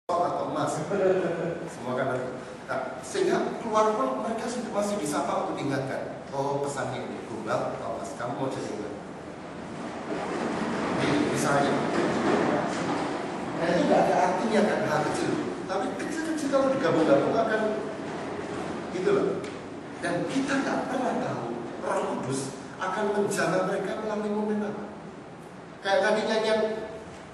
atau emas, semua kan. Nah, sehingga keluar pun mereka masih disapa untuk diingatkan, oh pesannya ini gombal atau emas, kamu mau jadi apa? Misalnya, nah itu nggak ada artinya kan hal kecil, tapi kecil-kecil kalau digabung-gabung akan gitu loh. Dan kita nggak pernah tahu Roh Kudus akan menjalan mereka melalui momen apa. Kayak tadi nyanyian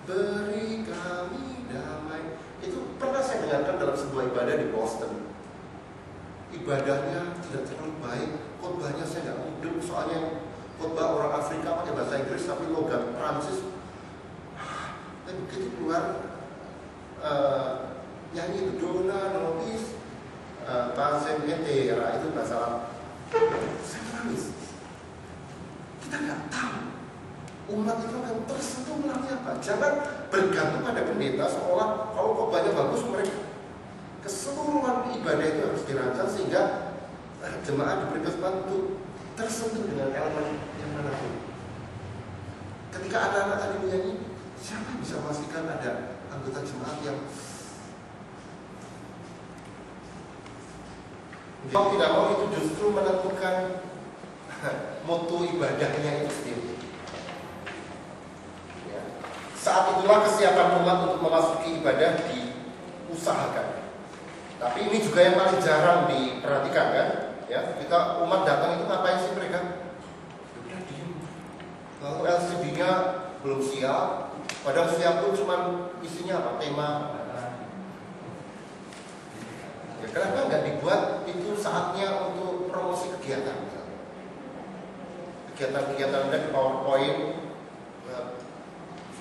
beri kami damai, itu pernah saya dengarkan dalam sebuah ibadah di Boston. Ibadahnya tidak terlalu baik, khotbahnya saya nggak mudeng, soalnya khotbah orang Afrika pakai bahasa Inggris tapi logat Prancis. Dan begitu keluar nyanyi itu Dona Nobis Pasem Etera, itu bahasa Arab. Saya menangis. Kita nggak tahu umat itu akan tersentuh melalui apa. Jangan bergantung pada pendeta seolah kalau khotbahnya bagus mereka. Keseluruhan ibadah itu harus dirancang sehingga jemaat diberi kesempatan untuk tersentuh dengan elemen yang manapun. Ketika anak-anak tadi menyanyi, siapa bisa memastikan ada anggota jemaat yang mau tidak mau itu justru menentukan mutu ibadahnya itu sendiri. Ya. Saat itulah kesiapan umat untuk memasuki ibadah diusahakan. Tapi ini juga yang paling jarang diperhatikan kan? Ya, kita umat datang itu ngapain sih mereka? Udah diem. Lalu LCD-nya belum siap. Padahal siap pun cuma isinya apa? Tema. Ya, kenapa nggak dibuat itu saatnya untuk promosi kegiatan? Kegiatan-kegiatan Anda di PowerPoint,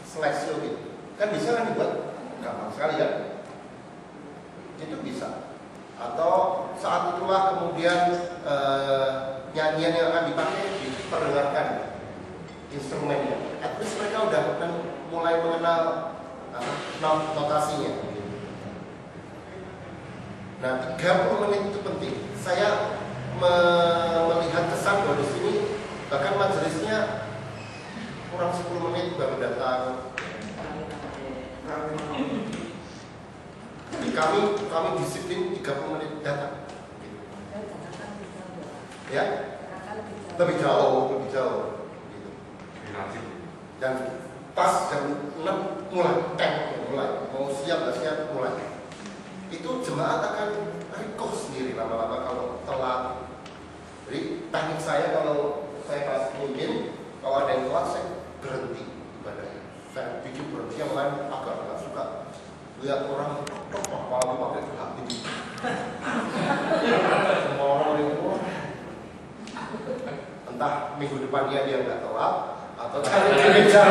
slideshow gitu. Kan bisa kan dibuat? Gampang sekali ya. Itu bisa. Atau saat itulah kemudian nyanyian yang akan dipakai diperdengarkan instrumennya. At least mereka udah mulai mengenal notasinya. Nah, 30 menit itu penting. Saya melihat kesan bahwa di sini bahkan majelisnya kurang 10 menit baru datang. Jadi kami disiplin 30 menit datang. Ya, lebih jauh. Gitu. Dan pas jam 6 mulai, mau siap nggak siap mulai. Itu jemaat akan rekoh sendiri lama-lama kalau telat. Jadi teknik saya kalau saya pas mimpin, kalau ada yang telat saya berhenti ibadahnya. Saya bikin berhenti, yang lain agak nggak suka. Lihat orang apalagi pakai hati. Semua orang itu entah minggu depannya dia nggak telat atau cari gereja.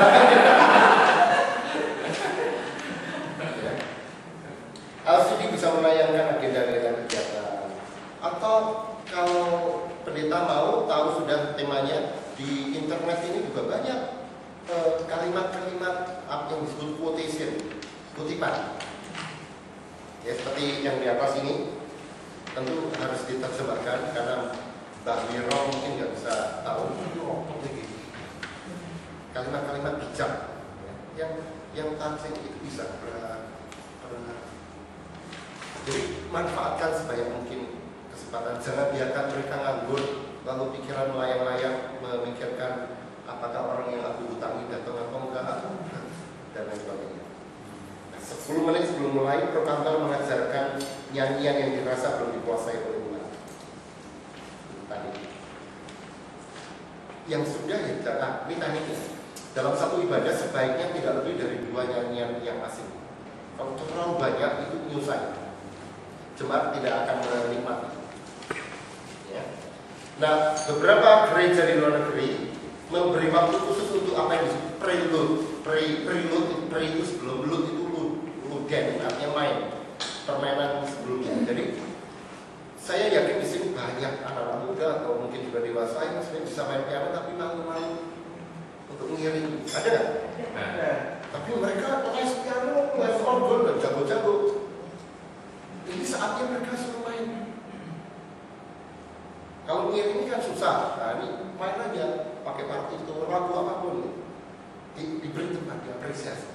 LCD bisa menayangkan agenda-agenda kegiatan. Atau kalau pendeta mau tahu sudah temanya, di internet ini juga banyak kalimat-kalimat yang disebut quotation, kutipan. Ya, seperti yang di atas ini tentu harus diterjemahkan karena Mbak Miro mungkin nggak bisa tahu kalimat-kalimat bijak yang tansing itu bisa jadi manfaatkan sebanyak mungkin kesempatan. Jangan biarkan mereka nganggur lalu pikiran melayang-layang memikirkan apakah orang yang aku hutangi datang atau enggak dan lain sebagainya. 10 menit sebelum mulai, perkantor mengajarkan nyanyian yang dirasa belum dikuasai oleh umat. Tadi. Yang sudah ya, ini tekniknya. Dalam satu ibadah sebaiknya tidak lebih dari 2 nyanyian yang asing. Kalau terlalu banyak itu menyusahkan. Jemaat tidak akan menikmati. Ya. Nah, beberapa gereja di luar negeri memberi waktu khusus untuk apa yang disebut prelude itu sebelum lude itu luden, artinya main permainan sebelumnya. Jadi saya yakin di sini banyak anak-anak muda atau mungkin juga dewasa yang sebenarnya bisa main piano tapi malu-malu untuk mengiring. Ada nggak? Tapi mereka les piano, les organ dan jago-jago. Ini saatnya mereka suruh main. Kalau mengiring ini kan susah. Nah, ini main aja pakai partitur lagu apapun. Diberi tempat diapresiasi.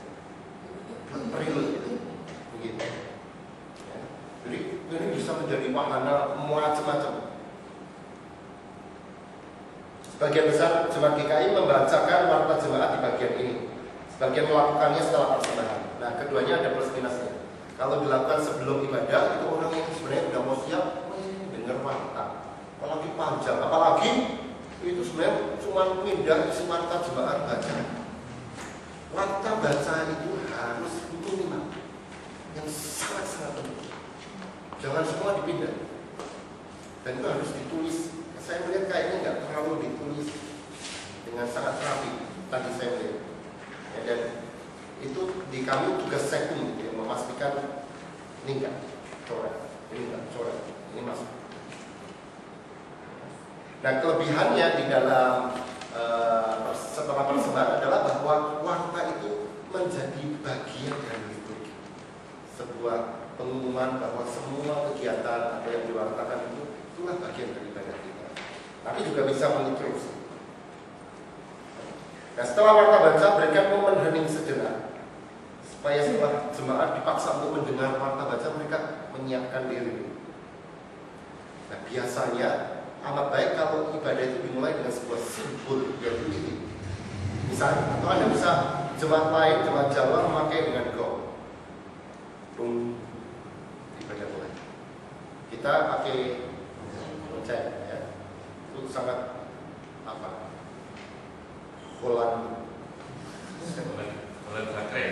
Prelude itu begitu. dari wahana macam-macam. Sebagian besar jemaat GKI membacakan warta jemaat di bagian ini. Sebagian melakukannya setelah persembahan. Nah, keduanya ada plus minusnya. Kalau dilakukan sebelum ibadah, itu orang yang sebenarnya udah mau siap dengar warta. Apalagi panjang, apalagi itu sebenarnya cuma pindah isi warta jemaat baca. Warta baca itu harus minimal yang sangat-sangat penting. Jangan semua dipindah. Dan itu harus ditulis. Saya melihat kayaknya nggak terlalu ditulis dengan sangat rapi. Tadi saya melihat. Ya, dan itu di kami tugas sekung gitu, memastikan ini enggak coret, ini enggak coret, ini masuk. Nah, kelebihannya di dalam setelah persembahan adalah bahwa warta itu menjadi bagian dari liturgi. Sebuah pengumuman bahwa semua kegiatan apa yang diwartakan itulah bagian dari ibadah kita. Tapi juga bisa menginterupsi. Nah, setelah warta baca, berikan momen hening sejenak supaya setelah jemaat dipaksa untuk mendengar warta baca, mereka menyiapkan diri. Nah, biasanya amat baik kalau ibadah itu dimulai dengan sebuah simbol, yaitu ini. Misalnya, atau Anda bisa jemaat lain, jemaat Jawa memakai dengan gong. Ibadah mulai. Kita pakai lonceng, ya. Itu sangat apa? Bolan bakre.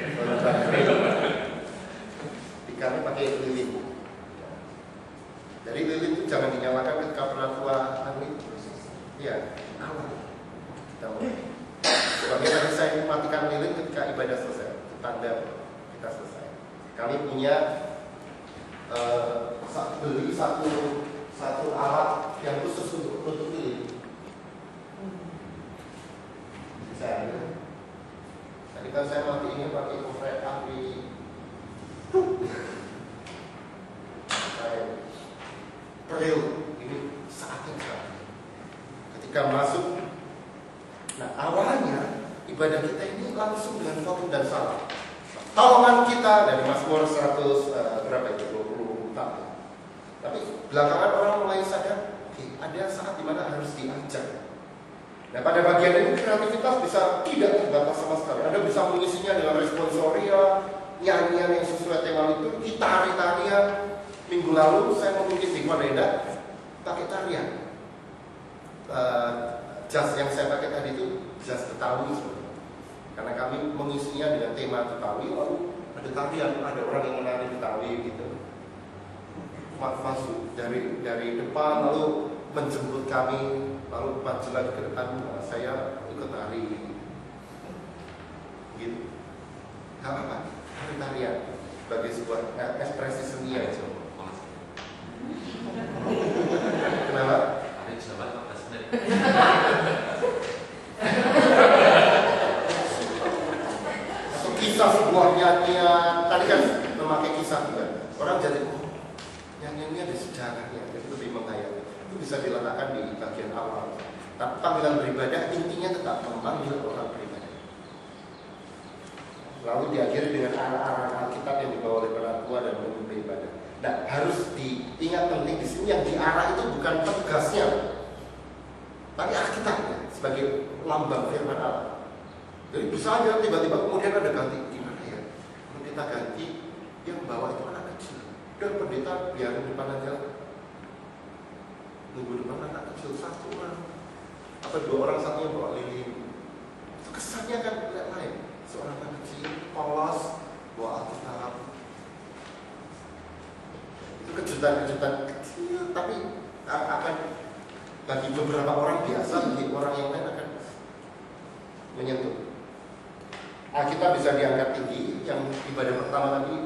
Di kami pakai lilin. Jadi lilin itu jangan dinyalakan ketika penatua kami. Iya, awal. Kita mulai. Sebagai tadi saya matikan lilin ketika ibadah selesai. Tanda kita selesai. Kami punya beli satu alat yang khusus untuk menutup lilin. Tadi kan saya mati ini pakai korek api. Saya peril ini saatnya sekarang. Ketika masuk, nah awalnya ibadah kita ini langsung dengan khotbah dan salam. Tolongan kita dari Mazmur 100 berapa itu 24. Tapi belakangan orang mulai sadar, ada saat dimana harus diajak. Nah, pada bagian ini kreativitas bisa tidak terbatas sama sekali. Anda bisa mengisinya dengan responsoria, nyanyian yang sesuai tema liturgi, tarian. Minggu lalu saya memimpin di Koneda pakai tarian. Jas yang saya pakai tadi itu jas Betawi sebenarnya. Karena kami mengisinya dengan tema Betawi, lalu ada tarian, ada orang yang menari Betawi gitu. Masuk dari depan lalu menjemput kami, lalu maju lagi ke depan, saya ikut tari gitu. Gak apa-apa, tarian sebagai sebuah ekspresi seni ya. Kenapa? Ada sahabat apa sendiri? Atau kisah sebuah nyanyian, tadi kan memakai kisah juga. Orang jadi, nyanyiannya ada sejarahnya, jadi lebih menghayati. Itu bisa diletakkan di bagian awal. Tapi panggilan beribadah intinya tetap memanggil orang beribadah. Lalu diakhiri dengan arah-arah Alkitab yang dibawa oleh penatua dan pemimpin ibadah. Nah, harus diingat penting di sini yang diarah itu bukan petugasnya, tapi Alkitabnya sebagai lambang firman Allah. Jadi bisa aja tiba-tiba kemudian ada ganti gimana ya? Kalau kita ganti yang bawa itu anak kecil. Dan pendeta biarin depan aja. Nunggu depan anak kecil satu orang atau dua orang, satunya bawa lilin. Itu kesannya kan lain. Seorang anak kecil polos bawa Alkitab. Itu kejutan-kejutan kecil, tapi akan bagi beberapa orang biasa, bagi orang yang lain akan menyentuh. Kita bisa diangkat tinggi. Yang ibadah pertama tadi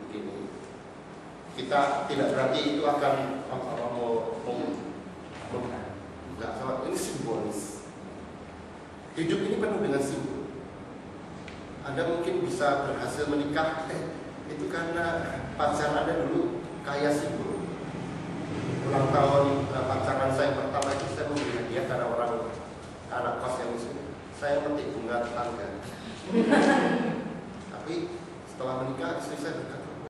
begini. Kita tidak berarti itu akan enggak sama, ini simbolis. Hidup ini penuh dengan simbol. Anda mungkin bisa berhasil menikah itu karena pacar Anda dulu kaya simbol. Ulang tahun pacaran saya pertama itu saya memberi hadiah karena orang anak kos yang miskin. Saya metik bunga tetangga. Tapi setelah menikah istri saya